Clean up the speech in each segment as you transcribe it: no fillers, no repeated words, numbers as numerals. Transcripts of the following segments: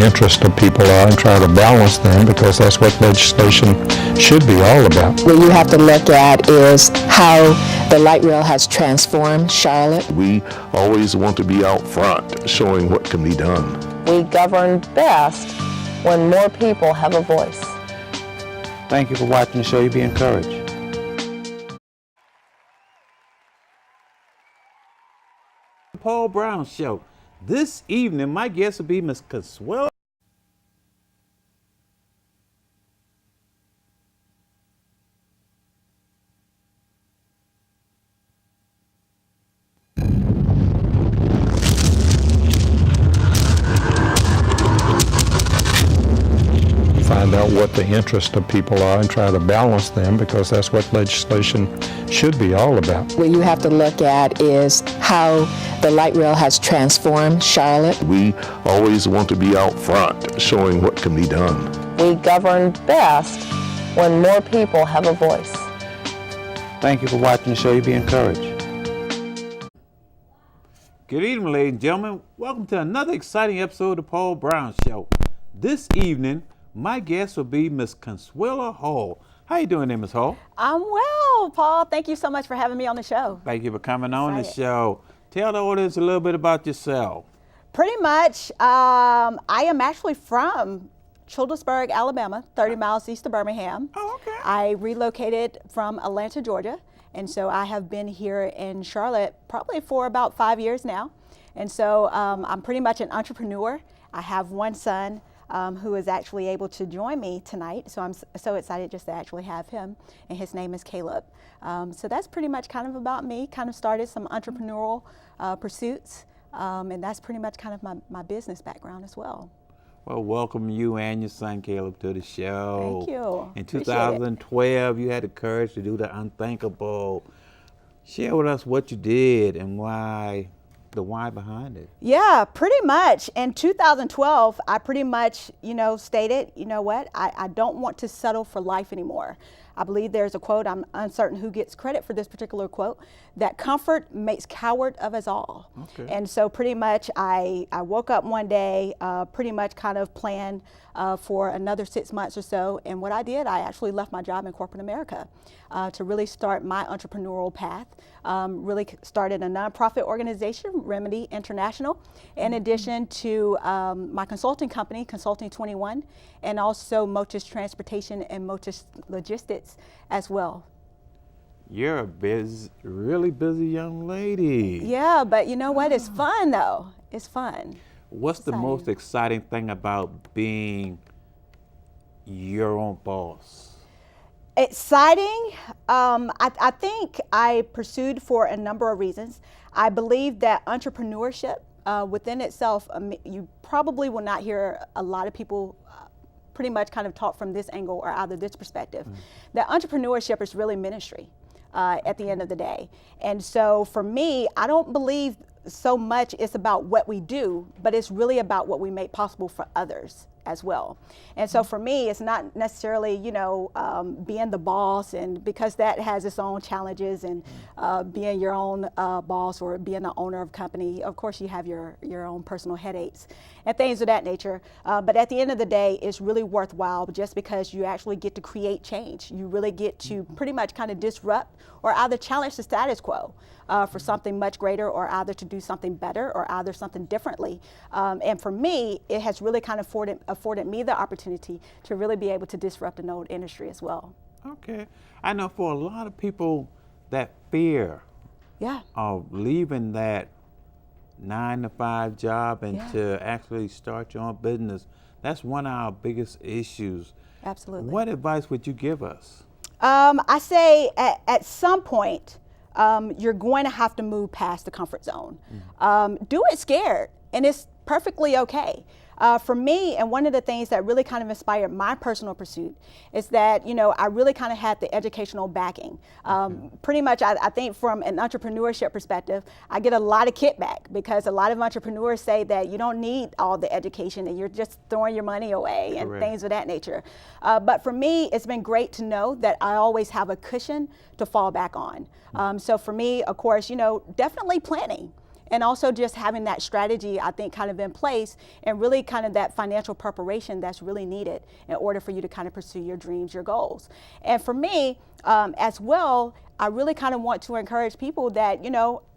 interests of people are and try to balance them, because that's what legislation should be all about. What you have to look at is how the light rail has transformed Charlotte. We always want to be out front, showing what can be done. We govern best when more people have a voice. Thank you for watching the show. You be encouraged. Paul Brown Show. This evening, my guest will be Miss Consuela. Find out what the interests of people are and try to balance them, because that's what legislation should be all about. What you have to look at is how the light rail has transformed Charlotte. We always want to be out front, showing what can be done. We govern best when more people have a voice. Thank you for watching the show. You be encouraged. Good evening, ladies and gentlemen. Welcome to another exciting episode of the Paul Brown Show. This evening, my guest will be Miss Consuela Hall. How you doing there, Miss Hall? I'm well, Paul. Thank you so much for having me on the show. Thank you for coming on the show. Tell the audience a little bit about yourself. Pretty much, I am actually from Childersburg, Alabama, 30 miles east of Birmingham. Oh, okay. I relocated from Atlanta, Georgia, and so I have been here in Charlotte probably for about 5 years now. And so I'm pretty much an entrepreneur. I have one son who is actually able to join me tonight. So I'm so excited just to actually have him, and his name is Caleb. So that's pretty much kind of about me, kind of started some entrepreneurial pursuits, and that's pretty much kind of my business background as well. Well, welcome you and your son Caleb to the show. Thank you. In 2012, you had the courage to do the unthinkable. Share with us what you did and why. The why behind it. Yeah, pretty much. In 2012, I pretty much, stated, you know what, I don't want to settle for life anymore. I believe there's a quote, I'm uncertain who gets credit for this particular quote, that comfort makes coward of us all. Okay. And so pretty much I woke up one day, pretty much kind of planned for another 6 months or so. And what I did, I actually left my job in corporate America to really start my entrepreneurial path. Really started a nonprofit organization, Remedy International, in addition to my consulting company, Consulting 21, and also Motus Transportation and Motus Logistics as well. You're a really busy young lady. Yeah, but you know what? It's fun though. It's fun. What's the most exciting thing about being your own boss? Exciting. I think I pursued for a number of reasons. I believe that entrepreneurship within itself, you probably will not hear a lot of people pretty much kind of talk from this angle or either this perspective. That entrepreneurship is really ministry at the end of the day. And so for me, I don't believe so much it's about what we do, but it's really about what we make possible for others as well. And so for me, it's not necessarily, being the boss, and because that has its own challenges, and being your own boss or being the owner of a company, of course you have your own personal headaches and things of that nature. But at the end of the day, it's really worthwhile just because you actually get to create change. You really get to pretty much kind of disrupt or either challenge the status quo for something much greater, or either to do something better, or either something differently. And for me, it has really kind of afforded me the opportunity to really be able to disrupt an old industry as well. Okay. I know for a lot of people, that fear of leaving that 9-to-5 job and to actually start your own business, that's one of our biggest issues. Absolutely. What advice would you give us? I say at some point, you're going to have to move past the comfort zone. Do it scared, and it's perfectly okay. For me, and one of the things that really kind of inspired my personal pursuit is that, I really kind of had the educational backing. Pretty much, I think from an entrepreneurship perspective, I get a lot of kickback because a lot of entrepreneurs say that you don't need all the education and you're just throwing your money away and things of that nature. But for me, it's been great to know that I always have a cushion to fall back on. So for me, of course, definitely planning. and also just having that strategy, I think, kind of in place, and really kind of that financial preparation that's really needed in order for you to kind of pursue your dreams, your goals. And for me, as well, I really kind of want to encourage people that,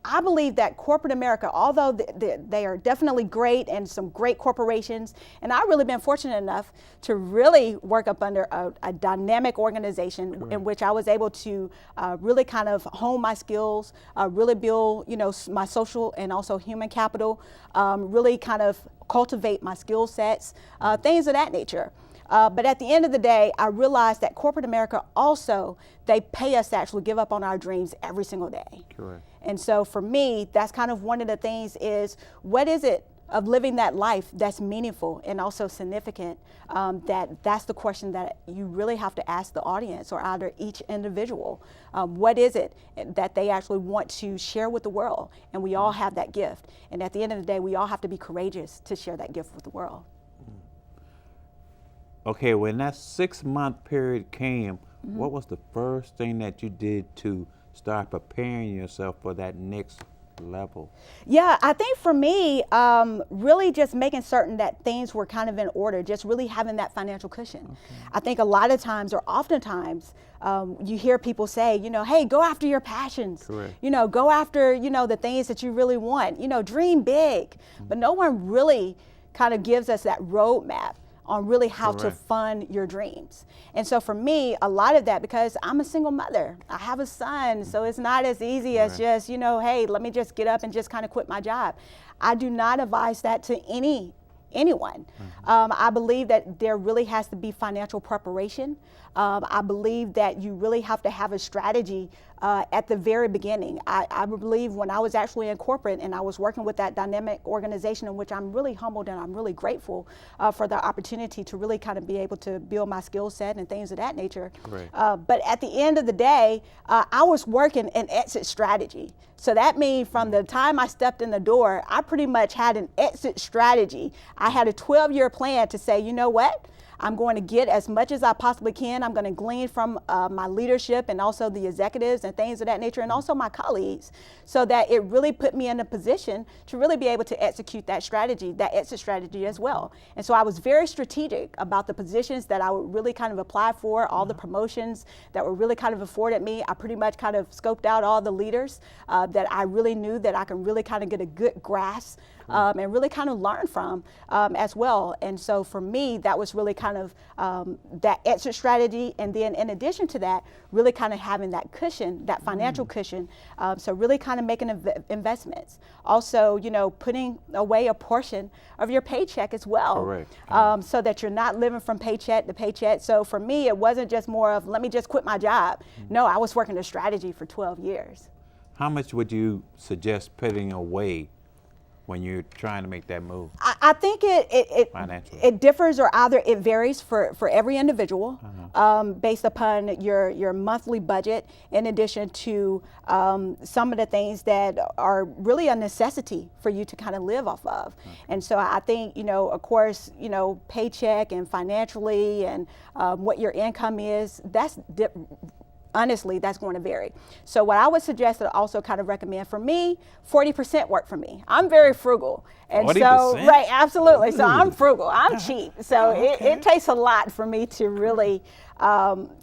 I believe that corporate America, although they are definitely great and some great corporations, and I've really been fortunate enough to really work up under a dynamic organization in which I was able to really kind of hone my skills, really build, my social and also human capital, really kind of cultivate my skill sets, things of that nature. But at the end of the day, I realized that corporate America also, they pay us to actually give up on our dreams every single day. Correct. And so for me, that's kind of one of the things is, what is it of living that life that's meaningful and also significant? That's the question that you really have to ask the audience or either each individual. What is it that they actually want to share with the world? And we all have that gift. And at the end of the day, we all have to be courageous to share that gift with the world. Okay, when that 6-month period came, what was the first thing that you did to start preparing yourself for that next level? Yeah, I think for me, really just making certain that things were kind of in order, just really having that financial cushion. Okay. I think a lot of times, or oftentimes, you hear people say, hey, go after your passions. Correct. Go after, the things that you really want, dream big. But no one really kind of gives us that roadmap on really how to fund your dreams. And so for me, a lot of that, because I'm a single mother, I have a son, so it's not as easy as just, hey, let me just get up and just kind of quit my job. I do not advise that to anyone. I believe that there really has to be financial preparation. I believe that you really have to have a strategy at the very beginning. I believe when I was actually in corporate and I was working with that dynamic organization, in which I'm really humbled and I'm really grateful for the opportunity to really kind of be able to build my skill set and things of that nature. But at the end of the day, I was working an exit strategy. So that means from the time I stepped in the door, I pretty much had an exit strategy. I had a 12-year plan to say, you know what? I'm going to get as much as I possibly can. I'm going to glean from my leadership and also the executives and things of that nature, and also my colleagues, so that it really put me in a position to really be able to execute that strategy, that exit strategy as well. And so I was very strategic about the positions that I would really kind of apply for, all the promotions that were really kind of afforded me. I pretty much kind of scoped out all the leaders that I really knew that I can really kind of get a good grasp and really kind of learn from as well. And so for me, that was really kind of that exit strategy. And then in addition to that, really kind of having that cushion, that financial cushion. So really kind of making investments. Also, putting away a portion of your paycheck as well. Correct. So that you're not living from paycheck to paycheck. So for me, it wasn't just more of, let me just quit my job. No, I was working a strategy for 12 years. How much would you suggest putting away when you're trying to make that move? I think it differs, or either it varies for every individual based upon your monthly budget, in addition to some of the things that are really a necessity for you to kind of live off of. And so I think, of course, paycheck and financially and what your income is, honestly, that's going to vary. So what I would suggest and also kind of recommend, for me, 40% work for me. I'm very frugal. And 40%? so, right, absolutely. So I'm frugal, I'm cheap. So it takes a lot for me to really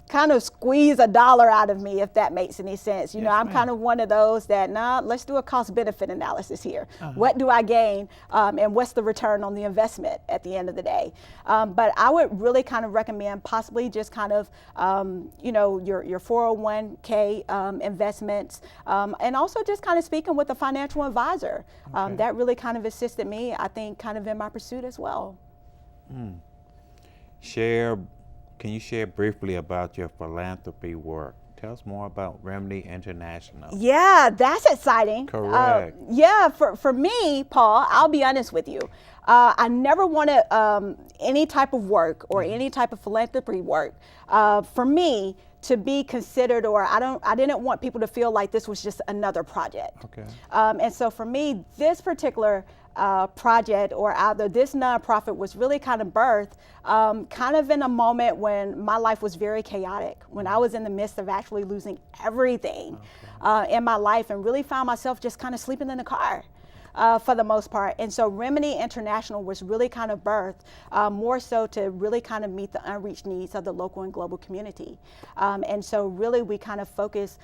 kind of squeeze $1 out of me, if that makes any sense. I'm kind of one of those that, let's do a cost benefit analysis here. What do I gain and what's the return on the investment at the end of the day? But I would really kind of recommend possibly just kind of, your 401k investments, and also just kind of speaking with a financial advisor. That really kind of assisted me, I think, kind of in my pursuit as well. Can you share briefly about your philanthropy work? Tell us more about Remedy International. Yeah, that's exciting. Correct. For me, Paul, I'll be honest with you. I never wanted any type of work or any type of philanthropy work for me to be considered, or I didn't want people to feel like this was just another project. Okay. And so for me, this particular project, or either this nonprofit, was really kind of birthed kind of in a moment when my life was very chaotic, when I was in the midst of actually losing everything in my life, and really found myself just kind of sleeping in the car. for the most part. And so Remedy International was really kind of birthed more so to really kind of meet the unreached needs of the local and global community. And so really we kind of focus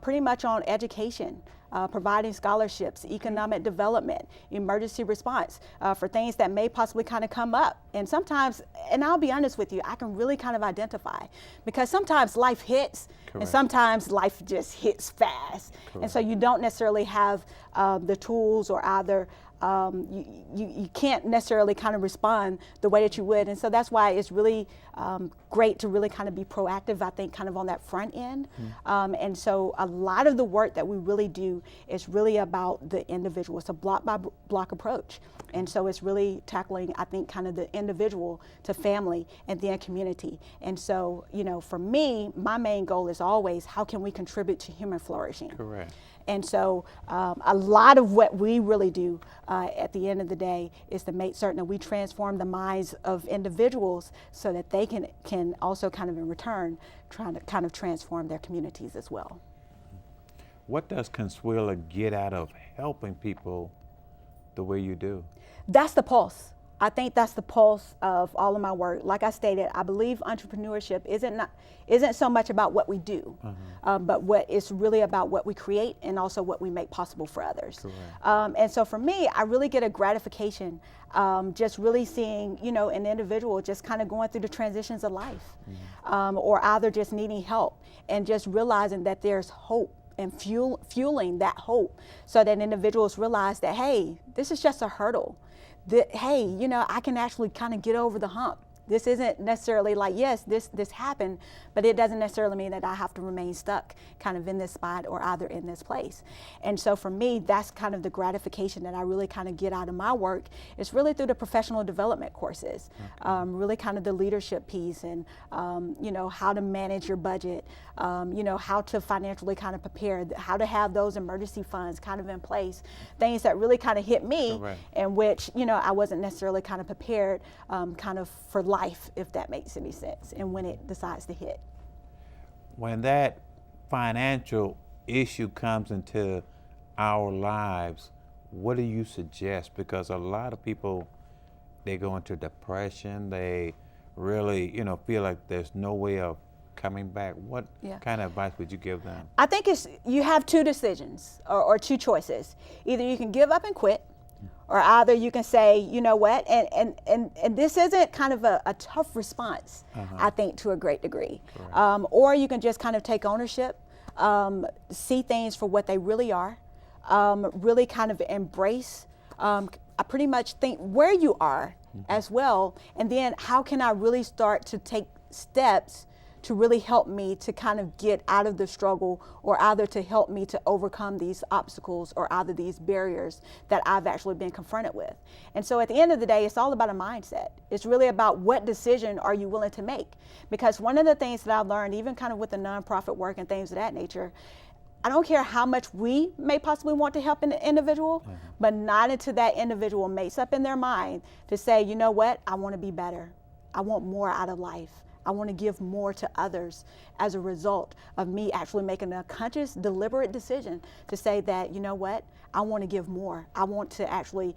pretty much on education, providing scholarships, economic development, emergency response for things that may possibly kind of come up. And sometimes, and I'll be honest with you, I can really kind of identify because sometimes life hits and sometimes life just hits fast. And so you don't necessarily have the tools or either you can't necessarily kind of respond the way that you would. And so that's why it's really great to really kind of be proactive, I think, kind of on that front end. And so a lot of the work that we really do is really about the individual. It's a block by block approach. And so it's really tackling, I think, kind of the individual to family and then community. And so, you know, for me, my main goal is always how can we contribute to human flourishing? Correct. And so a lot of what we really do at the end of the day is to make certain that we transform the minds of individuals so that they can also kind of in return trying to kind of transform their communities as well. What does Consuela get out of helping people the way you do? That's the pulse. I think that's the pulse of all of my work. Like I stated, I believe entrepreneurship isn't so much about what we do, but what it's really about what we create and also what we make possible for others. And so for me, I really get a gratification just really seeing, you know, an individual just kind of going through the transitions of life, or either just needing help and just realizing that there's hope and fueling that hope so that individuals realize that, hey, this is just a hurdle. That, hey, you know, I can actually kind of get over the hump. This isn't necessarily like, yes, this happened, but it doesn't necessarily mean that I have to remain stuck kind of in this spot or either in this place. And so for me, that's kind of the gratification that I really kind of get out of my work. It's really through the professional development courses, really kind of the leadership piece and, you know, how to manage your budget, you know, how to financially kind of prepare, how to have those emergency funds kind of in place, things that really kind of hit me in which, you know, I wasn't necessarily kind of prepared kind of for life, if that makes any sense, and when it decides to hit. When that financial issue comes into our lives, what do you suggest? Because a lot of people, they go into depression, they really, you know, feel like there's no way of coming back. What kind of advice would you give them? I think you have two decisions or two choices. Either you can give up and quit, or either you can say, you know what, and this isn't kind of a tough response, I think, to a great degree. Or you can just kind of take ownership, see things for what they really are, really kind of embrace, I pretty much think where you are as well, and then how can I really start to take steps to really help me to kind of get out of the struggle, or either to help me to overcome these obstacles or either these barriers that I've actually been confronted with. And so at the end of the day, it's all about a mindset. It's really about what decision are you willing to make? Because one of the things that I've learned, even kind of with the nonprofit work and things of that nature, I don't care how much we may possibly want to help an individual, but not until that individual makes up in their mind to say, you know what, I want to be better. I want more out of life. I want to give more to others as a result of me actually making a conscious, deliberate decision to say that, you know what, I want to give more. I want to actually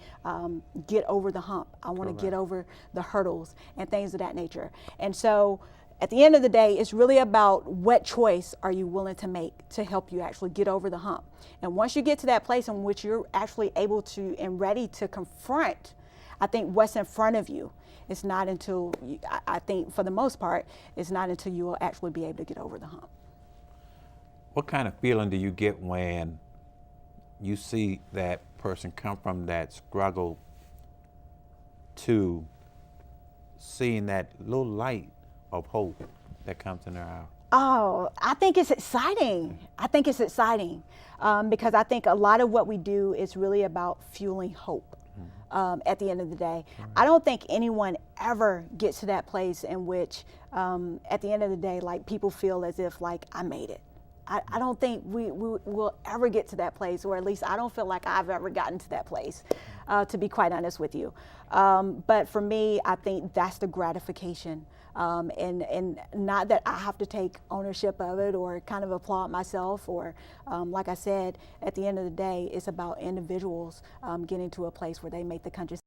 get over the hump. I want to get over the hurdles and things of that nature. And so at the end of the day, it's really about what choice are you willing to make to help you actually get over the hump. And once you get to that place in which you're actually able to and ready to confront, I think, what's in front of you, it's not until, I think for the most part, it's not until you will actually be able to get over the hump. What kind of feeling do you get when you see that person come from that struggle to seeing that little light of hope that comes in their eye? Oh, I think it's exciting. I think it's exciting because I think a lot of what we do is really about fueling hope. At the end of the day, I don't think anyone ever gets to that place in which, at the end of the day, like people feel as if like I made it. I don't think we will ever get to that place, or at least I don't feel like I've ever gotten to that place, to be quite honest with you. But for me, I think that's the gratification and not that I have to take ownership of it or kind of applaud myself, or like I said, at the end of the day, it's about individuals getting to a place where they make the country